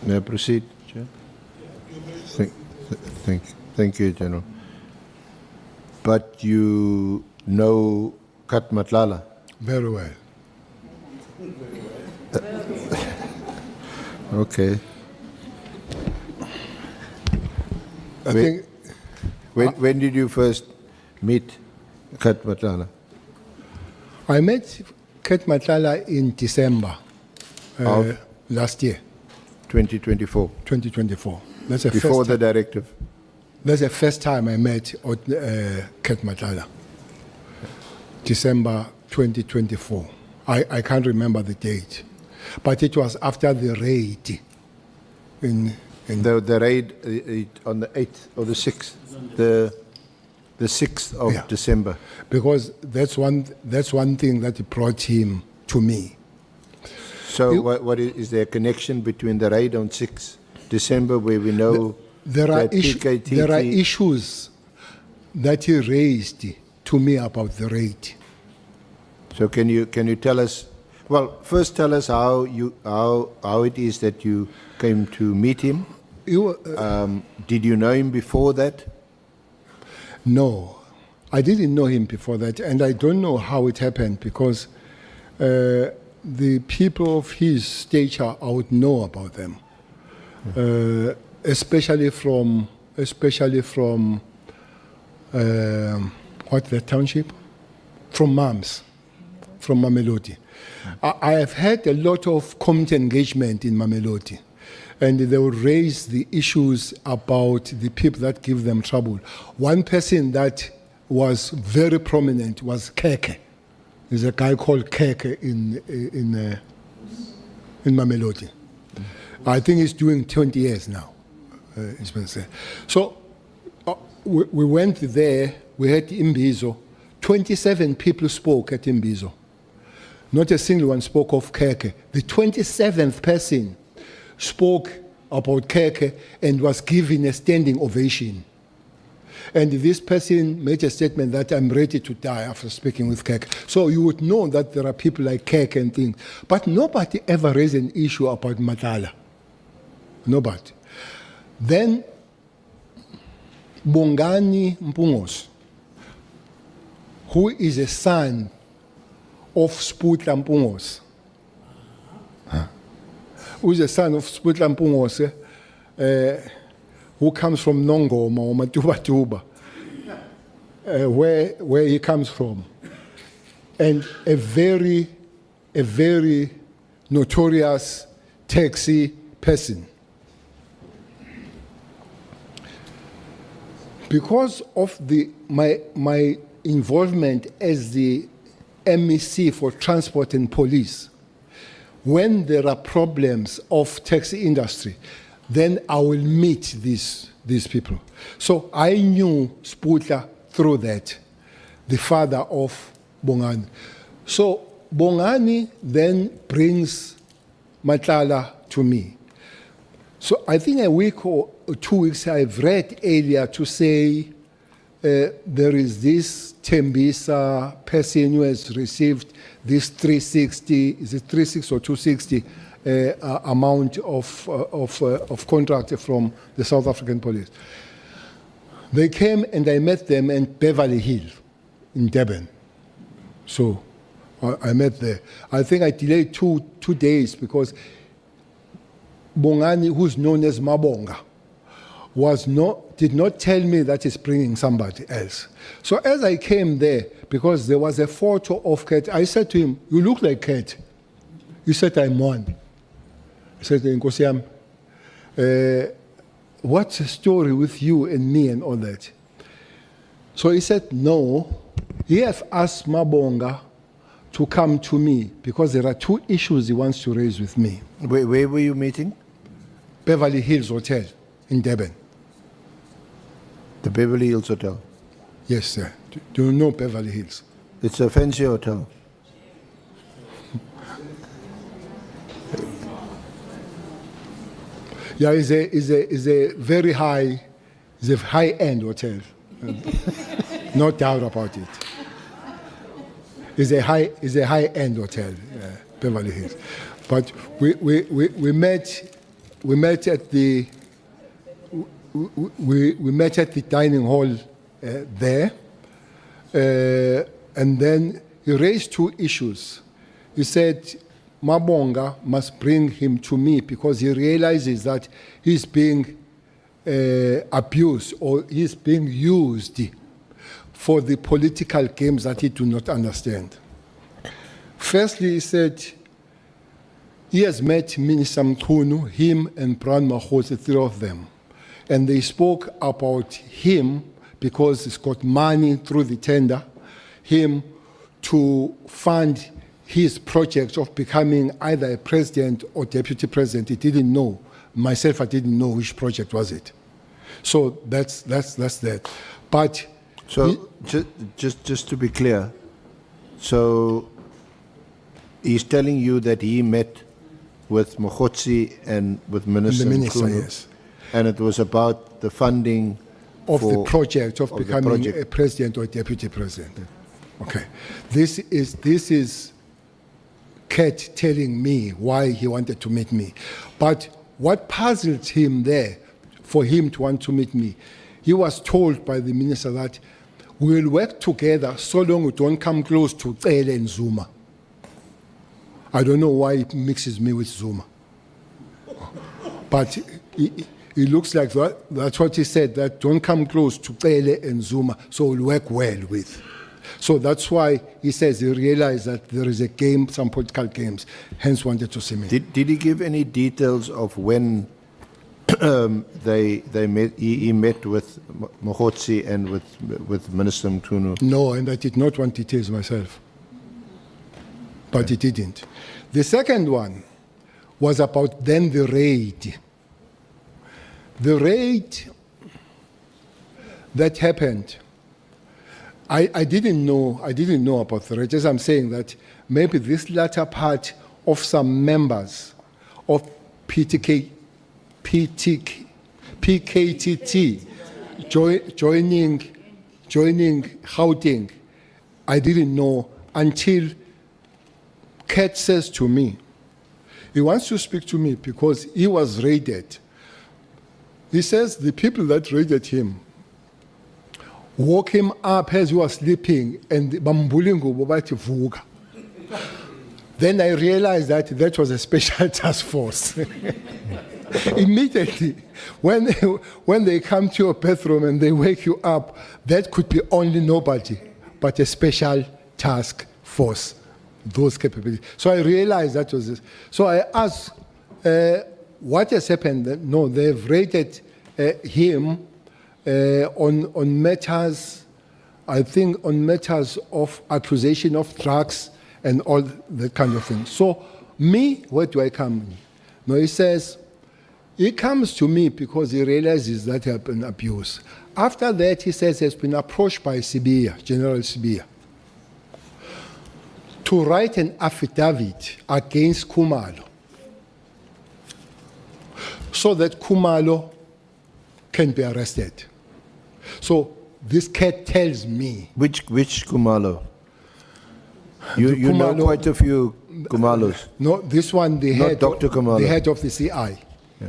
May I proceed, Chair? Thank you, General. But you know Cat Matlala? Very well. Okay. I think When did you first meet Cat Matlala? I met Cat Matlala in December Of? last year, 2024, 2024. That's the before first the directive. That's the first time I met Cat Matlala. December 2024. I can't remember the date, but it was after the raid. The raid on the 8th or the 6th, the 6th of Yeah. December. Because that's one thing that brought him to me. So what is there a connection between the raid on 6th December where we know There are that PKTT... there are issues that he raised to me about the raid. So can you tell us, well, first tell us how it is that you came to meet him. Did you know him before that? No, I didn't know him before that, and I don't know how it happened because the people of his stature, I would know about them, especially from what, the township? From MAMS, from Mamelodi. I have had a lot of community engagement in Mamelodi, and they will raise the issues about the people that give them trouble. One person that was very prominent was Keke. There's a guy called Keke in Mamelodi. I think he's doing 20 years now, it's been said. So we went there, we had Imbizo. 27 people spoke at Imbizo. Not a single one spoke of Keke. The 27th person spoke about Keke and was given a standing ovation. And this person made a statement that I'm ready to die after speaking with Keke. So you would know that there are people like Keke and things. But nobody ever raised an issue about Matlala. Nobody. Then Bongani Mpungos, who is a son of Sputla Mpungos, who is a son of Sputla Mpungos, who comes from Nongoma or Matuba, where he comes from, and a very notorious taxi person. Because of my involvement as the MEC for Transport and Police, when there are problems of taxi industry, then I will meet these people. So I knew Sputla through that, the father of Bongani. So Bongani then brings Matlala to me. So I think a week or 2 weeks I've read earlier to say there is this Tembisa person who has received this 360, is it 360 or 260 amount of contract from the South African police. They came and I met them in Beverly Hill in Durban. So I met there. I think I delayed two days because Bongani, who's known as Mabonga, did not tell me that he's bringing somebody else. So as I came there, because there was a photo of Cat, I said to him, "You look like Cat." He said, "I'm one." I said, "Nkosiam, what's the story with you and me and all that?" So he said, "No, he have asked Mabonga to come to me because there are 2 issues he wants to raise with me." Where were you meeting? Beverly Hills Hotel in Durban. The Beverly Hills Hotel. Yes, sir. Do you know Beverly Hills? It's a fancy hotel. Yeah, it's a very high-end hotel. No doubt about it. It's a high-end hotel, Beverly Hills. But we met we met at the we met at the dining hall there, and then he raised two issues. He said Mabonga must bring him to me because he realizes that he's being abused or he's being used for the political games that he do not understand. Firstly, he said he has met Minister Mkhunu, him and Brown Mahosi, three of them. And they spoke about him because he's got money through the tender, him to fund his project of becoming either a president or deputy president. He didn't know. Myself, I didn't know which project was it. So that's that. But so just to be clear, so he's telling you that he met with Mogotsi and with Minister Mkhunu, yes, and it was about the funding of the for- project of the becoming project. a president or deputy president. Okay, this is Cat telling me why he wanted to meet me, but what puzzled him there, for him to want to meet me, he was told by the minister that we will work together so long we don't come close to CELE and Zuma. I don't know why it mixes me with Zuma. But it looks like that's what he said, that don't come close to CELE and Zuma, so we'll work well with. So that's why he says he realized that there is a game, some political games, hence wanted to see me. Did he give any details of when they met? He met with Mogotsi and with Minister Mkhunu. No, and I did not want details myself. But he didn't. The second one was about then the raid. The raid that happened, I didn't know about the raid. As I'm saying that maybe this latter part of some members of PKTT joining Gauteng, I didn't know until Cat says to me, he wants to speak to me because he was raided. He says the people that raided him woke him up as he was sleeping and bambulingo bobati vuka. Then I realized that was a special task force. Immediately, when they come to your bathroom and they wake you up, that could be only nobody but a special task force. Those capabilities. So I realized that was this. So I asked, what has happened? No, they've raided him on matters, I think on matters of accusation of drugs and all that kind of thing. So me, where do I come in? No, he says, he comes to me because he realizes that he has been abused. After that, he says he has been approached by Sibia, General Sibia, to write an affidavit against Khumalo so that Khumalo can be arrested. So this Cat tells me. Which Khumalo? You know Khumalo- quite a few Khumalos. No, this one, the Not head, Dr. Khumalo. the head of the CI. Yeah.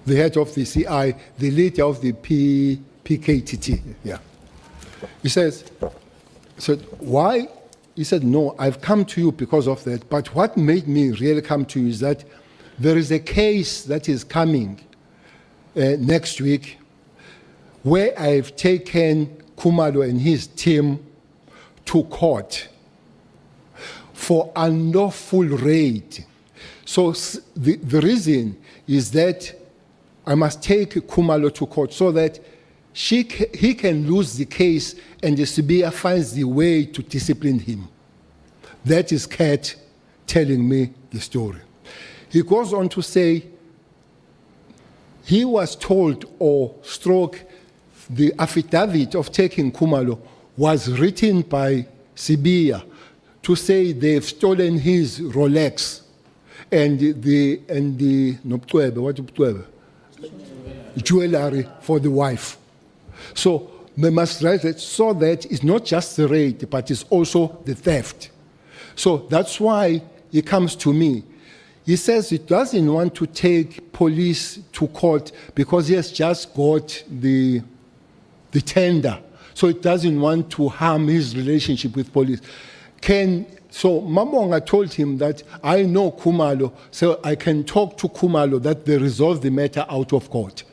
The head of the CI, the leader of the PKTT. Yeah. He says, so why? He said, no, I've come to you because of that. But what made me really come to you is that there is a case that is coming next week where I've taken Khumalo and his team to court for unlawful raid. So the reason is that I must take Khumalo to court so that he can lose the case and the Sibia finds the way to discipline him. That is Cat telling me the story. He goes on to say he was told or stroke the affidavit of taking Khumalo was written by Sibia to say they've stolen his Rolex and the nobutwebe, what ubutwebe? Jewelry for the wife. So they must write it so that it's not just the raid, but it's also the theft. So that's why he comes to me. He says he doesn't want to take police to court because he has just got the tender. So it doesn't want to harm his relationship with police. So Mamonga told him that I know Khumalo, so I can talk to Khumalo that they resolve the matter out of court.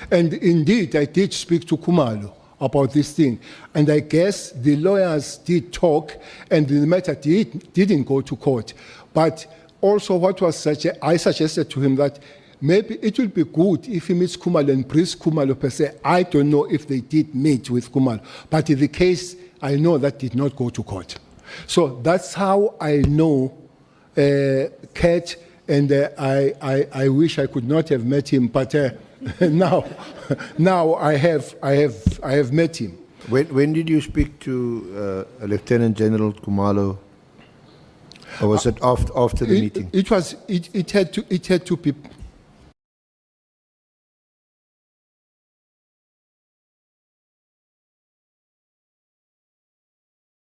And indeed, I did speak to Khumalo about this thing. And I guess the lawyers did talk and the matter didn't go to court. But also what was I suggested to him that maybe it would be good if he meets Khumalo and briefs Khumalo per se. I don't know if they did meet with Khumalo. But in the case, I know that did not go to court. So that's how I know Cat, and I wish I could not have met him, but now I have met him. When did you speak to Lieutenant General Khumalo? Or was it after the meeting? It had to be